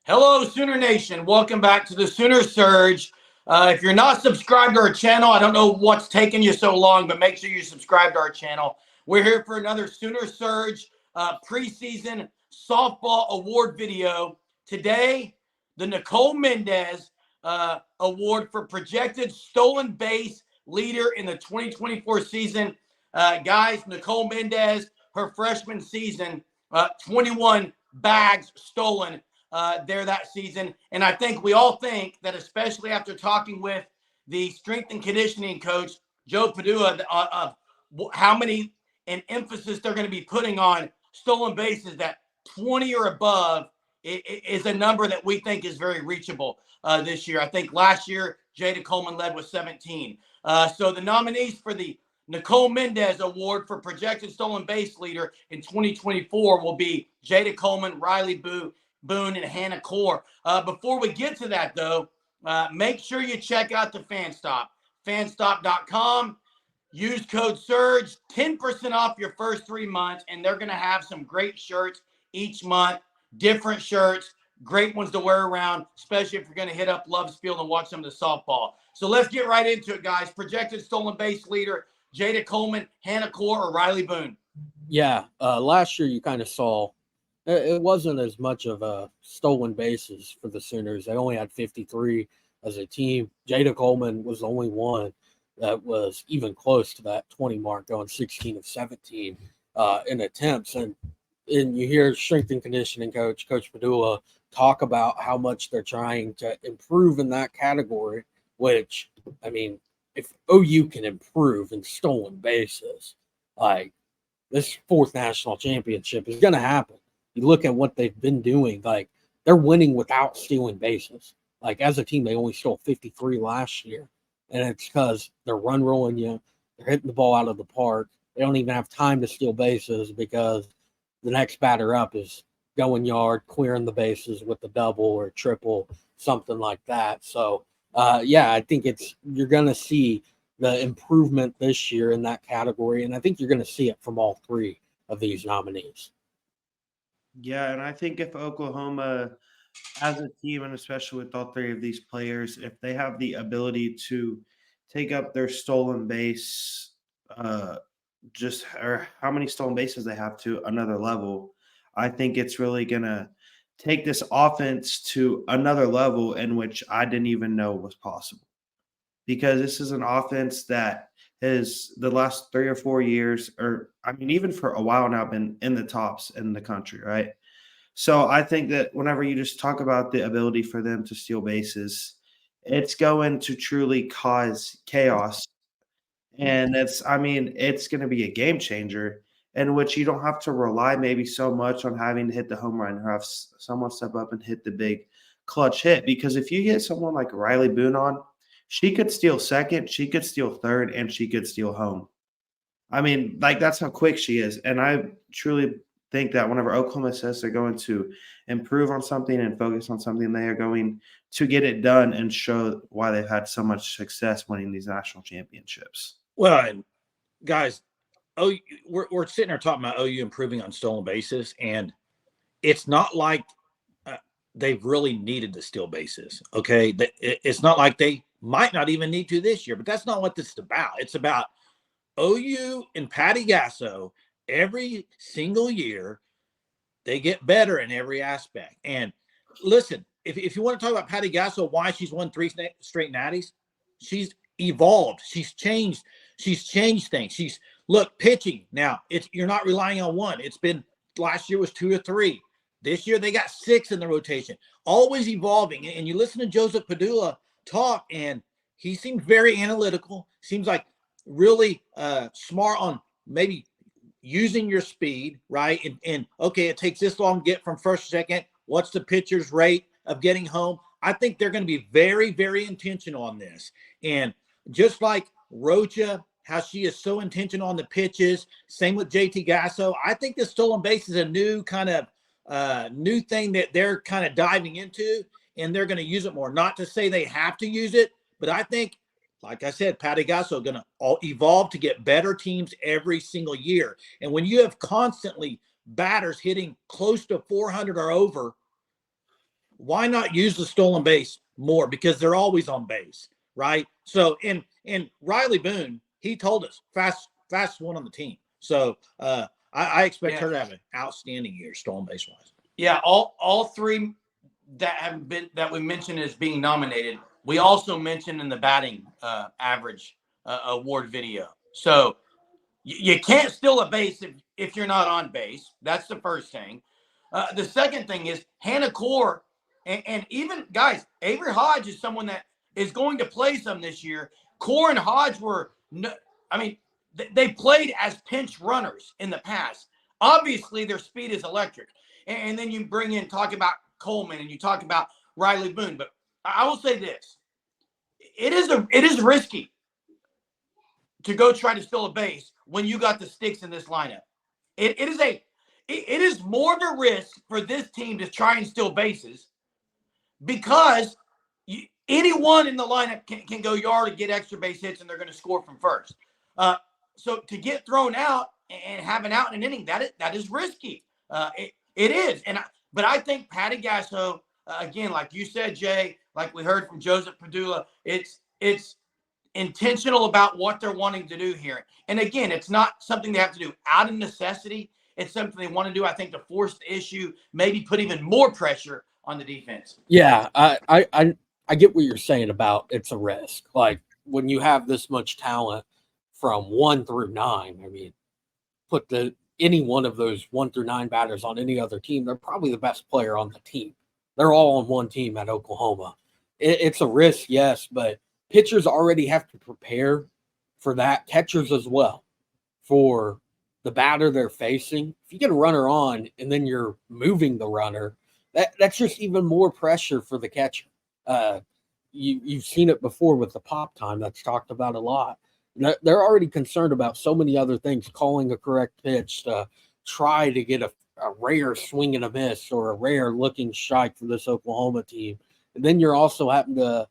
Hello, Sooner Nation. Welcome back to the Sooner Surge. If you're not subscribed to our channel, I don't know what's taking you so long, but make sure you subscribe to our channel. We're here for another Sooner Surge preseason softball award video. Today, the Nicole Mendes Award for projected stolen base leader in the 2024 season. Guys, Nicole Mendes, her freshman season, 21 bags stolen there that season. And I think we all think that, especially after talking with the strength and conditioning coach, Joe Padua, of how many and emphasis they're going to be putting on stolen bases, that 20 or above is a number that we think is very reachable this year. I think last year, Jayda Coleman led with 17. So the nominees for the Nicole Mendes Award for projected stolen base leader in 2024 will be Jayda Coleman, Rylie Boone, and Hannah Core. Before we get to that, though, make sure you check out the FanStop. Fanstop.com. Use code SURGE, 10% off your first 3 months, and they're going to have some great shirts each month, different shirts, great ones to wear around, especially if you're going to hit up Love's Field and watch some of the softball. So let's get right into it, guys. Projected stolen base leader, Jayda Coleman, Hannah Core, or Rylie Boone? Yeah, last year you kind of saw it wasn't as much of a stolen bases for the Sooners. They only had 53 as a team. Jayda Coleman was the only one that was even close to that 20 mark, going 16 of 17 in attempts. And you hear strength and conditioning coach Padula talk about how much they're trying to improve in that category, which, I mean, if OU can improve in stolen bases, like, this fourth national championship is going to happen. You look at what they've been doing, like, they're winning without stealing bases. Like, as a team, they only stole 53 last year. And it's because they're run rolling you. They're hitting the ball out of the park. They don't even have time to steal bases because the next batter up is going yard, clearing the bases with a double or triple, something like that. So, I think you're going to see the improvement this year in that category, and I think you're going to see it from all three of these nominees. Yeah, and I think if Oklahoma, as a team, and especially with all three of these players, if they have the ability to take up their stolen base, or how many stolen bases they have to another level, I think it's really going to take this offense to another level in which I didn't even know was possible. Because this is an offense that has the last 3 or 4 years, or I mean, even for a while now, been in the tops in the country, right? So I think that whenever you just talk about the ability for them to steal bases, it's going to truly cause chaos. And it's going to be a game changer in which you don't have to rely maybe so much on having to hit the home run or have someone step up and hit the big clutch hit. Because if you get someone like Rylie Boone on, she could steal second, she could steal third, and she could steal home. I mean, like, that's how quick she is. And I truly think that whenever Oklahoma says they're going to improve on something and focus on something, they are going to get it done and show why they've had so much success winning these national championships. Well, and guys, we're sitting there talking about OU improving on stolen bases, and it's not like they've really needed to steal bases. Okay, it's not like they might not even need to this year, but that's not what this is about. It's about OU and Patty Gasso every single year. They get better in every aspect. And listen, if you want to talk about Patty Gasso, why she's won 3 straight natties, she's evolved. She's changed things. Look, pitching now, you're not relying on one. It's been, last year was 2 or 3. This year they got 6 in the rotation, always evolving. And you listen to Joseph Padula talk, and he seems very analytical, seems like really smart on maybe using your speed, right? And okay, it takes this long to get from first to second. What's the pitcher's rate of getting home? I think they're going to be very, very intentional on this. And just like Rocha, how she is so intentional on the pitches, same with JT Gasso. I think the stolen base is a new kind of new thing that they're kind of diving into, and they're going to use it more. Not to say they have to use it, but I think, like I said, Patty Gasso going to evolve to get better teams every single year. And when you have constantly batters hitting close to 400 or over, why not use the stolen base more? Because they're always on base, right? So, and Rylie Boone, he told us fastest one on the team. So I expect her to have an outstanding year stolen base wise. Yeah, all three that we mentioned as being nominated, we also mentioned in the batting average award video. So you can't steal a base if you're not on base. That's the first thing. The second thing is Hannah Core, and even guys, Avery Hodge is someone that is going to play some this year. Core and Hodge they played as pinch runners in the past. Obviously, their speed is electric. And then you talk about Coleman and you talk about Rylie Boone. But I will say this. It is risky to go try to steal a base when you got the sticks in this lineup. It is more of a risk for this team to try and steal bases because anyone in the lineup can go yard and get extra base hits, and they're going to score from first. So to get thrown out and have an out in an inning, that is risky. It is. But I think Patty Gasso, again, like you said, Jay, like we heard from Joseph Padula, it's intentional about what they're wanting to do here. And again, it's not something they have to do out of necessity. It's something they want to do, I think, to force the issue, maybe put even more pressure on the defense. Yeah, I get what you're saying about it's a risk. Like when you have this much talent from 1 through 9, I mean, put any one of those 1 through 9 batters on any other team, they're probably the best player on the team. They're all on one team at Oklahoma. It's a risk, yes, but pitchers already have to prepare for that. Catchers as well, for the batter they're facing. If you get a runner on and then you're moving the runner, that's just even more pressure for the catcher. You've seen it before with the pop time that's talked about a lot. They're already concerned about so many other things, calling a correct pitch to try to get a rare swing and a miss or a rare looking strike for this Oklahoma team. And then you're also having to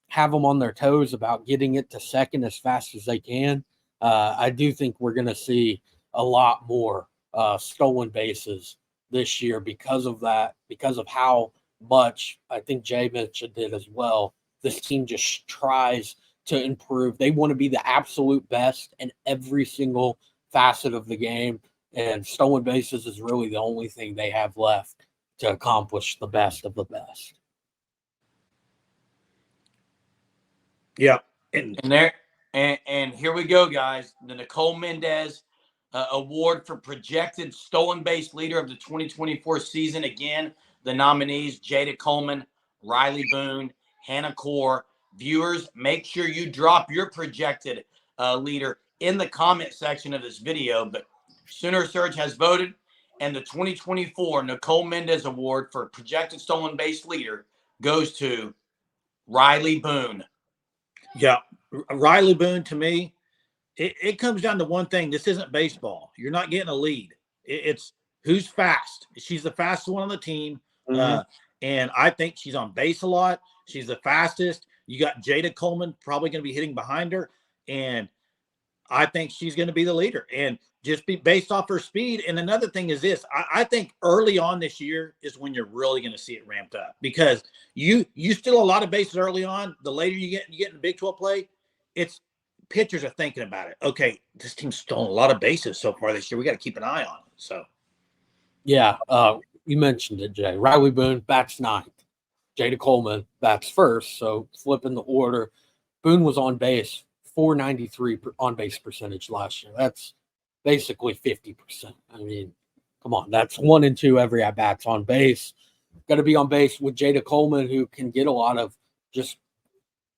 have them on their toes about getting it to second as fast as they can. I do think we're going to see a lot more stolen bases this year because of that, because of how much I think Jay mentioned it as well. This team just tries to improve. They want to be the absolute best in every single facet of the game, and stolen bases is really the only thing they have left to accomplish the best of the best. Yeah. And here we go, guys. The Nicole Mendes Award for projected stolen base leader of the 2024 season. Again, the nominees, Jayda Coleman, Rylie Boone, Hannah Core. Viewers, make sure you drop your projected leader in the comment section of this video. But Sooner Surge has voted, and the 2024 Nicole Mendes Award for projected stolen base leader goes to Rylie Boone. Yeah. Rylie Boone, to me, it comes down to one thing. This isn't baseball. You're not getting a lead. It's who's fast. She's the fastest one on the team. Mm-hmm. And I think she's on base a lot. She's the fastest. You got Jayda Coleman probably going to be hitting behind her. And I think she's going to be the leader and just be based off her speed. And another thing is this, I think early on this year is when you're really going to see it ramped up, because you steal a lot of bases early on. The later you get in the Big 12 play, it's pitchers are thinking about it. Okay, this team's stolen a lot of bases so far this year. We got to keep an eye on it. So, yeah, you mentioned it, Jay. Rylie Boone bats 9th. Jayda Coleman bats first, so flipping the order. Boone was on base, 493 on base percentage last year. That's basically 50%. I mean, come on, that's 1 and 2 every at bats on base. Got to be on base with Jayda Coleman, who can get a lot of just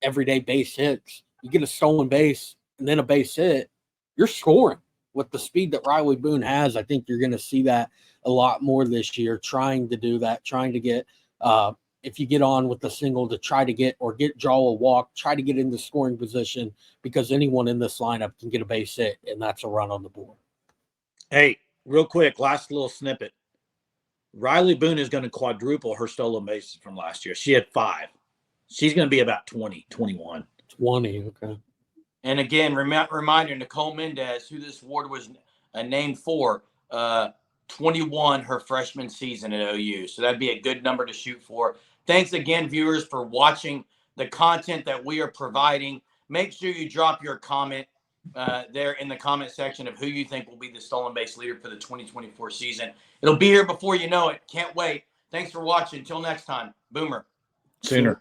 everyday base hits. You get a stolen base and then a base hit, you're scoring with the speed that Rylie Boone has. I think you're going to see that a lot more this year, trying to do that, trying to get if you get on with the single to try to draw a walk, try to get into scoring position, because anyone in this lineup can get a base hit, and that's a run on the board. Hey, real quick, last little snippet. Rylie Boone is going to quadruple her stolen bases from last year. She had 5. She's going to be about 20, 21. 20, okay. And again, reminder, Nicole Mendes, who this award was named for, 21 her freshman season at OU. So that'd be a good number to shoot for. Thanks again, viewers, for watching the content that we are providing. Make sure you drop your comment there in the comment section of who you think will be the stolen base leader for the 2024 season. It'll be here before you know it. Can't wait. Thanks for watching. Until next time, Boomer. Sooner.